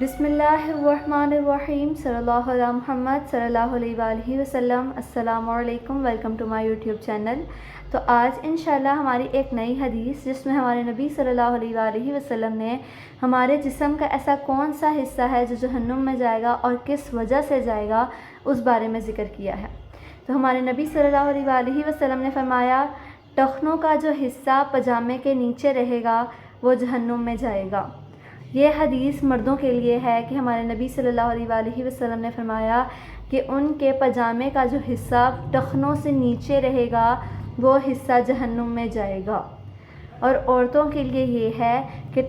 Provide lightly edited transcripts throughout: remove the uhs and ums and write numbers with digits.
بسم اللہ الرحمن الرحیم صلی اللہ علیہ محمد صلی اللہ علیہ وآلہ وسلم۔ السلام علیکم، welcome to my YouTube channel. تو آج انشاءاللہ ہماری ایک نئی حدیث جس میں ہمارے نبی صلی اللہ علیہ وآلہ وسلم نے ہمارے جسم کا ایسا کون سا حصہ ہے جو جہنم میں جائے گا اور کس وجہ سے جائے گا اس بارے میں ذکر کیا ہے۔ تو ہمارے نبی صلی اللہ علیہ وآلہ وسلم نے فرمایا، ٹخنوں کا جو حصہ پجامے کے نیچے رہے گا وہ جہنم میں جائے گا۔ یہ حدیث مردوں کے لیے ہے کہ ہمارے نبی صلی اللہ علیہ وآلہ وسلم نے فرمایا کہ ان کے پجامے کا جو حصہ ٹخنوں سے نیچے رہے گا وہ حصہ جہنم میں جائے گا، اور عورتوں کے لیے یہ ہے کہ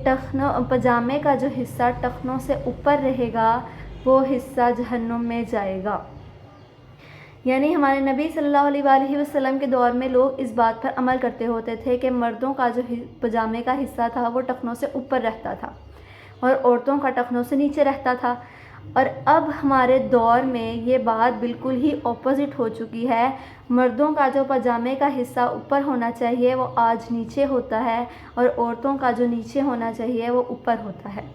پجامے کا جو حصہ ٹخنوں سے اوپر رہے گا وہ حصہ جہنم میں جائے گا۔ یعنی ہمارے نبی صلی اللہ علیہ وآلہ وسلم کے دور میں لوگ اس بات پر عمل کرتے ہوتے تھے کہ مردوں کا جو پجامے کا حصہ تھا وہ ٹخنوں سے اوپر رہتا تھا اور عورتوں کا ٹخنوں سے نیچے رہتا تھا، اور اب ہمارے دور میں یہ بات بالکل ہی اپوزٹ ہو چکی ہے۔ مردوں کا جو پجامے کا حصہ اوپر ہونا چاہیے وہ آج نیچے ہوتا ہے، اور عورتوں کا جو نیچے ہونا چاہیے وہ اوپر ہوتا ہے۔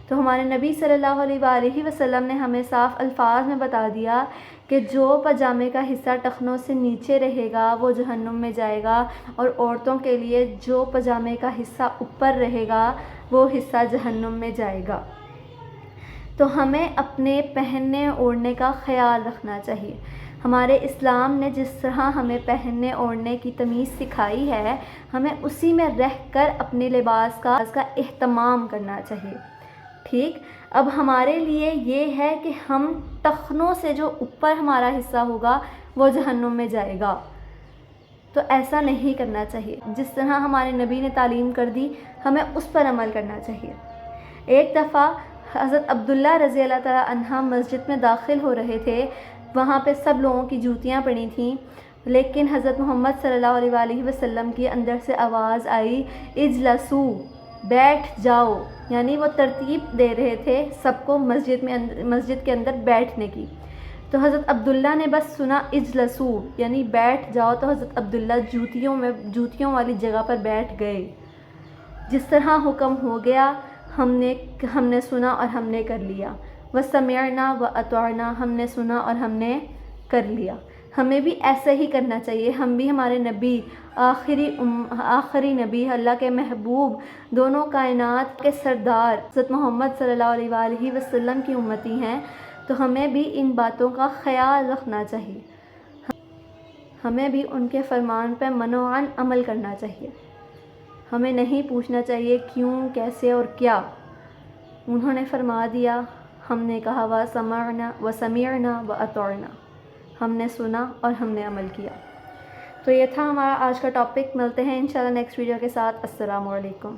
تو ہمارے نبی صلی اللہ علیہ وآلہ وسلم نے ہمیں صاف الفاظ میں بتا دیا کہ جو پجامے کا حصہ ٹخنوں سے نیچے رہے گا وہ جہنم میں جائے گا، اور عورتوں کے لیے جو پجامے کا حصہ اوپر رہے گا وہ حصہ جہنم میں جائے گا۔ تو ہمیں اپنے پہننے اوڑھنے کا خیال رکھنا چاہیے۔ ہمارے اسلام نے جس طرح ہمیں پہننے اوڑھنے کی تمیز سکھائی ہے، ہمیں اسی میں رہ کر اپنے لباس کا اہتمام کرنا چاہیے۔ ٹھیک، اب ہمارے لیے یہ ہے کہ ہم ٹخنوں سے جو اوپر ہمارا حصہ ہوگا وہ جہنم میں جائے گا، تو ایسا نہیں کرنا چاہیے۔ جس طرح ہمارے نبی نے تعلیم کر دی ہمیں اس پر عمل کرنا چاہیے۔ ایک دفعہ حضرت عبداللہ رضی اللہ تعالیٰ عنہ مسجد میں داخل ہو رہے تھے، وہاں پہ سب لوگوں کی جوتیاں پڑی تھیں، لیکن حضرت محمد صلی اللہ علیہ وآلہ وسلم کی اندر سے آواز آئی، اجلسو، بیٹھ جاؤ، یعنی وہ ترتیب دے رہے تھے سب کو مسجد کے اندر بیٹھنے کی۔ تو حضرت عبداللہ نے بس سنا اجلسو یعنی بیٹھ جاؤ، تو حضرت عبداللہ جوتیوں والی جگہ پر بیٹھ گئے۔ جس طرح حکم ہو گیا ہم نے سنا اور ہم نے کر لیا۔ وَسَمِعْنَا وَأَطَعْنَا، ہم نے سنا اور ہم نے کر لیا۔ ہمیں بھی ایسا ہی کرنا چاہیے۔ ہم بھی ہمارے نبی آخری نبی، اللہ کے محبوب، دونوں کائنات کے سردار حضرت محمد صلی اللہ علیہ وآلہ وسلم کی امتی ہیں، تو ہمیں بھی ان باتوں کا خیال رکھنا چاہیے۔ ہمیں بھی ان کے فرمان پہ منوعاً عمل کرنا چاہیے۔ ہمیں نہیں پوچھنا چاہیے کیوں، کیسے اور کیا۔ انہوں نے فرما دیا، ہم نے کہا وَسَمِعْنَا وَأَطَعْنَا، ہم نے سنا اور ہم نے عمل کیا۔ تو یہ تھا ہمارا آج کا ٹاپک۔ ملتے ہیں انشاءاللہ نیکسٹ ویڈیو کے ساتھ۔ السلام علیکم۔